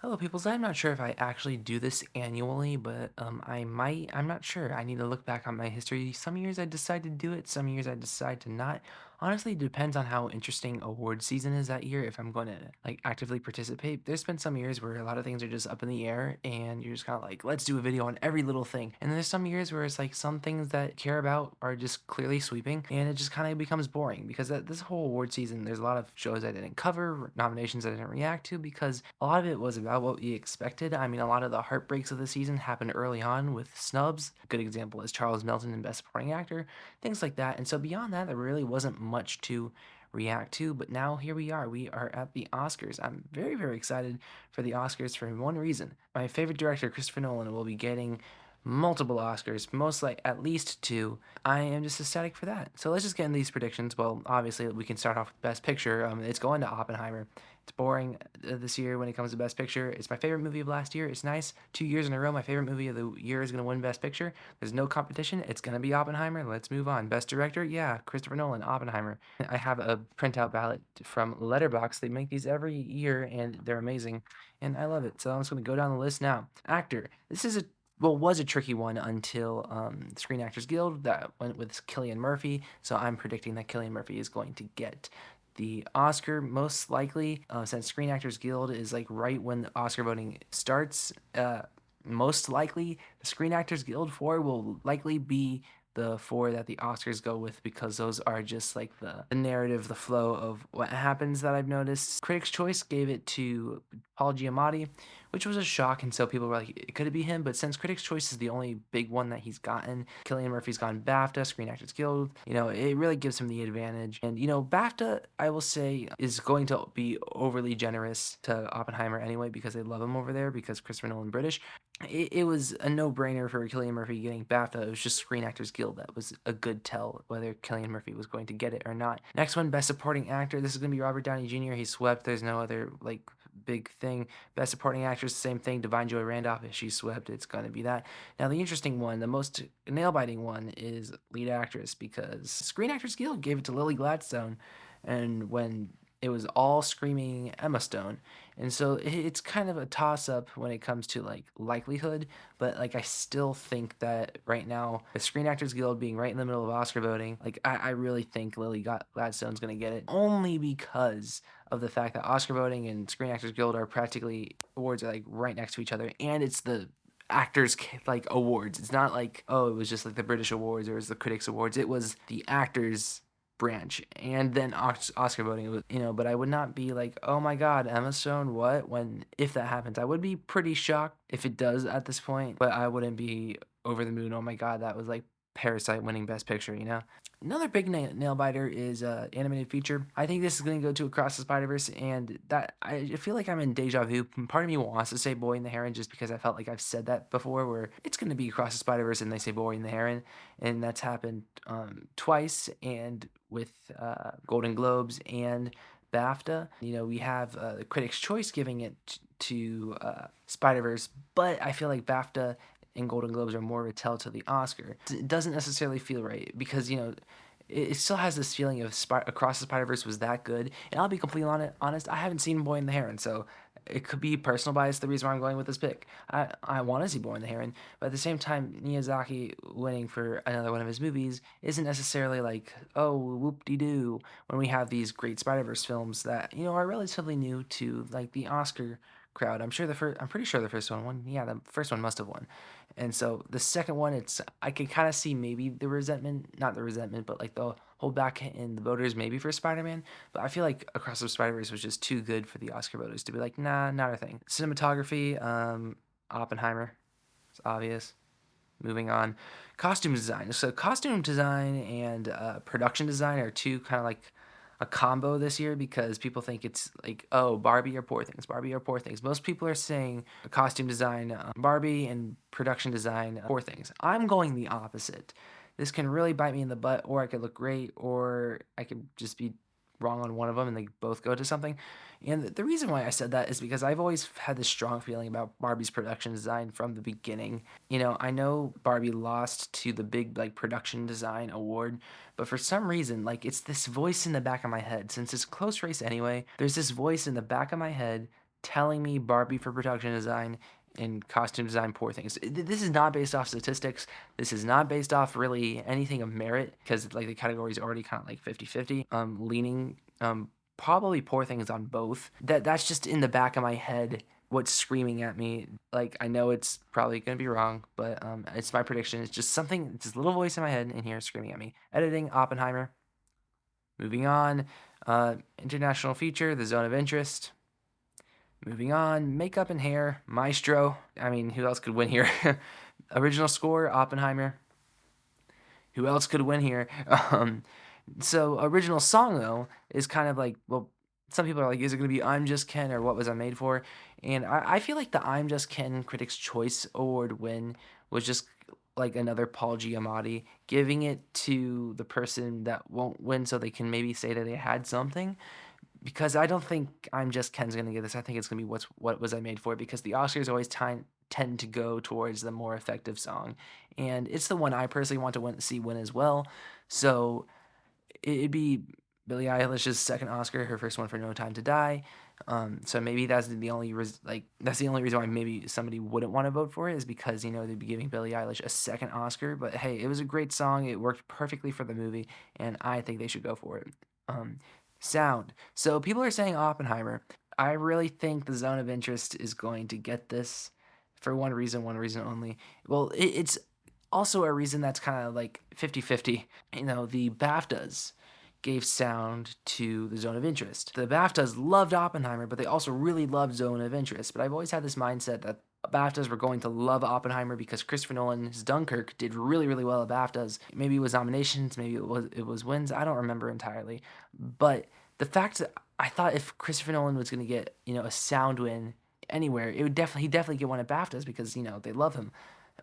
Hello, peoples. I'm not sure if I actually do this annually, but I might. I'm not sure. I need to look back on my history. Some years I decide to do it, some years I decide to not. Honestly, it depends on how interesting award season is that year. If I'm going to like actively participate, there's been some years where a lot of things are just up in the air, and you're just kind of like, let's do a video on every little thing. And then there's some years where it's like some things that care about are just clearly sweeping, and it just kind of becomes boring because this whole award season, there's a lot of shows I didn't cover, nominations I didn't react to because a lot of it was about what we expected. I mean, a lot of the heartbreaks of the season happened early on with snubs. A good example is Charles Melton in Best Supporting Actor, things like that. And so beyond that, there really wasn't much to react to. But now here we are. We are at the Oscars. I'm very, very excited for the Oscars for one reason. My favorite director, Christopher Nolan, will be getting multiple Oscars, most like at least two. I am just ecstatic for that. So let's just get into these predictions. Well, obviously we can start off with Best Picture. It's going to Oppenheimer. It's boring this year when it comes to Best Picture. It's my favorite movie of last year. It's nice. 2 years in a row, my favorite movie of the year is going to win Best Picture. There's no competition. It's going to be Oppenheimer. Let's move on. Best Director, yeah, Christopher Nolan, Oppenheimer. I have a printout ballot from Letterboxd. They make these every year, and they're amazing, and I love it. So I'm just going to go down the list now. Actor. This is a was a tricky one until Screen Actors Guild that went with Cillian Murphy. So I'm predicting that Cillian Murphy is going to get the Oscar most likely, since Screen Actors Guild is like right when the Oscar voting starts. Most likely, the Screen Actors Guild 4 will likely be the four that the Oscars go with because those are just like the narrative, the flow of what happens that I've noticed. Critics' Choice gave it to Paul Giamatti, which was a shock, and so people were like, could it be him? But since Critics' Choice is the only big one that he's gotten, Killian Murphy's gotten BAFTA, Screen Actors Guild, it really gives him the advantage. And, BAFTA, I will say, is going to be overly generous to Oppenheimer anyway because they love him over there because Christopher Nolan British. It was a no-brainer for Cillian Murphy getting BAFTA. It was just Screen Actors Guild that was a good tell whether Cillian Murphy was going to get it or not. Next one, Best Supporting Actor. This is going to be Robert Downey Jr. He swept. There's no other like big thing. Best Supporting Actress, same thing. Divine Joy Randolph. If she swept, it's going to be that. Now the interesting one, the most nail-biting one, is Lead Actress because Screen Actors Guild gave it to Lily Gladstone, and when it was all screaming Emma Stone. And so it's kind of a toss up when it comes to like likelihood, but like I still think that right now, the Screen Actors Guild being right in the middle of Oscar voting, like I really think Gladstone's going to get it only because of the fact that Oscar voting and Screen Actors Guild are practically awards are like right next to each other, and it's the actors like awards. It's not like, oh, it was just like the British awards or it was the critics awards. It was the actors branch and then Oscar voting. But I would not be like, oh my god, Emma Stone, what? When if that happens, I would be pretty shocked if it does at this point, but I wouldn't be over the moon. Oh my god, that was like Parasite winning Best Picture. Another big nail biter is animated feature. I think this is going to go to Across the Spider Verse, and that I feel like I'm in deja vu. Part of me wants to say Boy and the Heron just because I felt like I've said that before, where it's going to be Across the Spider Verse and they say Boy and the Heron, and that's happened twice, and with Golden Globes and BAFTA. We have the Critics' Choice giving it to Spider Verse, but I feel like BAFTA and Golden Globes are more of a tell to the Oscar. It doesn't necessarily feel right because it still has this feeling of Across the Spider Verse was that good. And I'll be completely honest, I haven't seen Boy and the Heron, so it could be personal bias the reason why I'm going with this pick. I want to see Boy and the Heron, but at the same time, Miyazaki winning for another one of his movies isn't necessarily like, oh, whoop de doo, when we have these great Spider Verse films that are relatively new to like the Oscar crowd. I'm pretty sure the first one won. Yeah, the first one must have won. And so the second one, I could kind of see maybe the resentment, not the resentment, but like the hold back in the voters maybe for Spider-Man. But I feel like Across the Spider-Verse was just too good for the Oscar voters to be like, nah, not a thing. Cinematography, Oppenheimer, it's obvious. Moving on, costume design. So costume design and production design are two kind of like a combo this year because people think it's like, oh, Barbie or Poor Things, Barbie or Poor Things. Most people are saying costume design Barbie and production design Poor Things. I'm going the opposite. This can really bite me in the butt, or I could look great, or I could just be wrong on one of them and they both go to something. And the reason why I said that is because I've always had this strong feeling about Barbie's production design from the beginning. I know Barbie lost to the big like production design award, but for some reason, like it's this voice in the back of my head. Since it's a close race anyway, there's this voice in the back of my head telling me Barbie for production design and costume design, Poor Things. This is not based off statistics. This is not based off really anything of merit because like the category is already kind of like 50-50. Leaning probably Poor Things on both. That's just in the back of my head what's screaming at me. Like I know it's probably gonna be wrong, but it's my prediction. It's just something. It's this little voice in my head in here screaming at me. Editing Oppenheimer. Moving on, international feature, The Zone of Interest. Moving on, makeup and hair, Maestro. I mean, who else could win here? Original score, Oppenheimer. Who else could win here? So original song though is kind of like, well, some people are like, is it gonna be I'm Just Ken or What Was I Made For? And I feel like the I'm Just Ken Critics' Choice Award win was just like another Paul Giamatti giving it to the person that won't win so they can maybe say that they had something. Because I don't think I'm Just Ken's gonna get this. I think it's gonna be What Was I Made For? Because the Oscars always tend to go towards the more effective song, and it's the one I personally want to see win as well. So it'd be Billie Eilish's second Oscar, her first one for No Time to Die. So maybe that's the only that's the only reason why maybe somebody wouldn't want to vote for it is because they'd be giving Billie Eilish a second Oscar. But hey, it was a great song. It worked perfectly for the movie, and I think they should go for it. Um, Sound. So people are saying Oppenheimer. I really think the Zone of Interest is going to get this for one reason only. Well, it's also a reason that's kind of like 50-50. The BAFTAs gave sound to the Zone of Interest. The BAFTAs loved Oppenheimer, but they also really loved Zone of Interest. But I've always had this mindset that BAFTAs were going to love Oppenheimer because Christopher Nolan's Dunkirk did really, really well at BAFTAs. Maybe it was nominations, maybe it was wins. I don't remember entirely. But the fact that I thought if Christopher Nolan was going to get a sound win anywhere, it would definitely get one at BAFTAs because they love him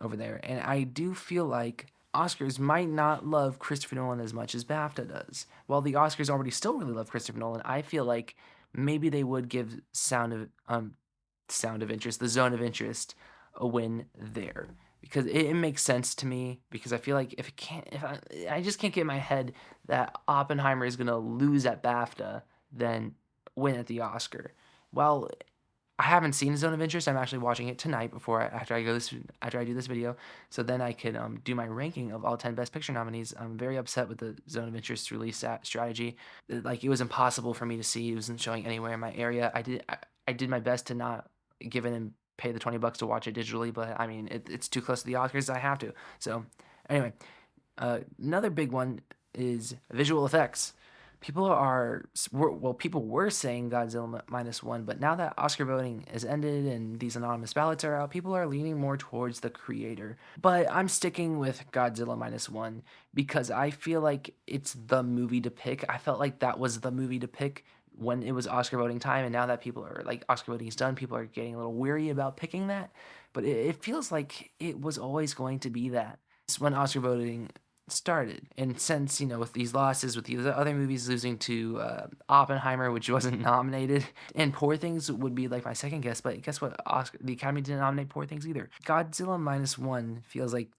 over there. And I do feel like Oscars might not love Christopher Nolan as much as BAFTA does. While the Oscars already still really love Christopher Nolan, I feel like maybe they would give Sound of Interest, the Zone of Interest, a win there because it makes sense to me because I feel like if I just can't get in my head that Oppenheimer is gonna lose at BAFTA, then win at the Oscar. Well, I haven't seen Zone of Interest. I'm actually watching it tonight after I do this video, so then I could do my ranking of all 10 Best Picture nominees. I'm very upset with the Zone of Interest release strategy. Like it was impossible for me to see. It wasn't showing anywhere in my area. I did my best to not give it and pay the $20 to watch it digitally, but I mean it's too close to the Oscars. I have to. So anyway, another big one is visual effects. People were saying Godzilla -1, but now that Oscar voting has ended and these anonymous ballots are out, people are leaning more towards the creator. But I'm sticking with Godzilla -1 because I feel like it's the movie to pick. I felt like that was the movie to pick when it was Oscar voting time, and now that people are like Oscar voting is done, people are getting a little weary about picking that. But it feels like it was always going to be that. It's when Oscar voting started. And since, with these losses, with the other movies losing to Oppenheimer, which wasn't nominated, and Poor Things would be like my second guess, but guess what? The Academy didn't nominate Poor Things either. Godzilla -1 feels like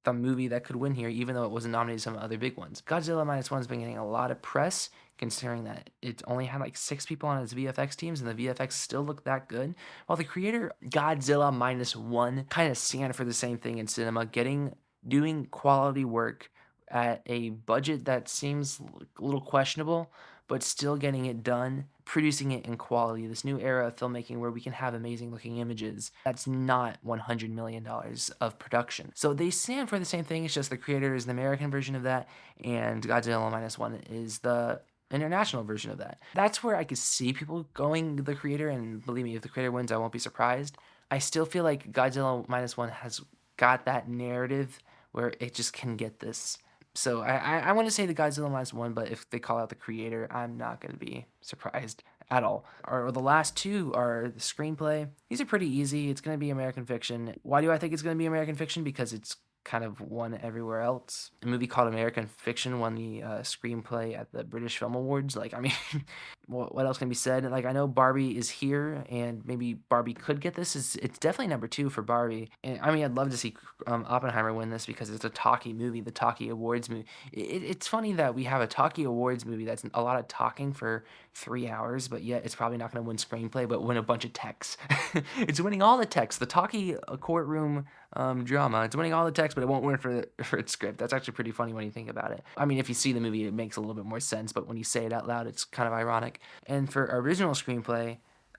the movie that could win here, even though it wasn't nominated some other big ones. Godzilla -1's been getting a lot of press, considering that it only had like 6 people on its VFX teams, and the VFX still looked that good. While the creator Godzilla -1 kind of stand for the same thing in cinema, doing quality work at a budget that seems a little questionable, but still getting it done, producing it in quality. This new era of filmmaking where we can have amazing looking images. That's not $100 million of production. So they stand for the same thing. It's just the creator is the American version of that, and Godzilla -1 is the international version of that. That's where I could see people going the creator, and believe me, if the creator wins, I won't be surprised. I still feel like Godzilla -1 has got that narrative where it just can get this. So I want to say the Godzilla -1, but if they call out the creator, I'm not going to be surprised at all. Or the last two are the screenplay. These are pretty easy. It's going to be American Fiction. Why do I think it's going to be American Fiction? Because it's kind of won everywhere else. A movie called American Fiction won the screenplay at the British Film Awards. Like, I mean, what else can be said? Like, I know Barbie is here, and maybe Barbie could get this. It's definitely number two for Barbie. And I mean, I'd love to see Oppenheimer win this because it's a talkie movie, the Talkie Awards movie. It's funny that we have a Talkie Awards movie that's a lot of talking for 3 hours, but yet it's probably not going to win screenplay, but win a bunch of text. It's winning all the text. The Talkie courtroom drama. It's winning all the text, but it won't win for its script. That's actually pretty funny when you think about it. I mean, if you see the movie, it makes a little bit more sense, but when you say it out loud, it's kind of ironic. And for original screenplay,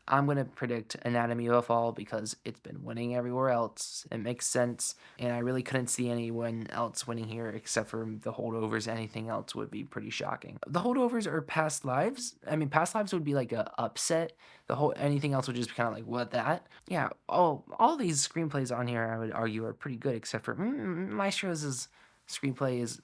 I'm gonna predict Anatomy of a Fall because it's been winning everywhere else. It makes sense, and I really couldn't see anyone else winning here except for The Holdovers. Anything else would be pretty shocking. The Holdovers are Past Lives. I mean, Past Lives would be like a upset. The whole anything else would just be kind of like what that. Yeah. All these screenplays on here, I would argue, are pretty good except for Maestro's screenplay is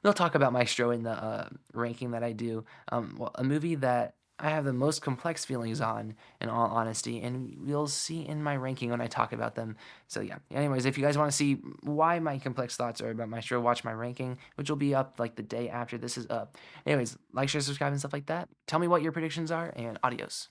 we'll talk about Maestro in the ranking that I do. Well, a movie that I have the most complex feelings on, in all honesty, and you'll see in my ranking when I talk about them. So yeah. Anyways, if you guys want to see why my complex thoughts are about Maestro, watch my ranking, which will be up like the day after this is up. Anyways, like, share, subscribe, and stuff like that. Tell me what your predictions are, and adios.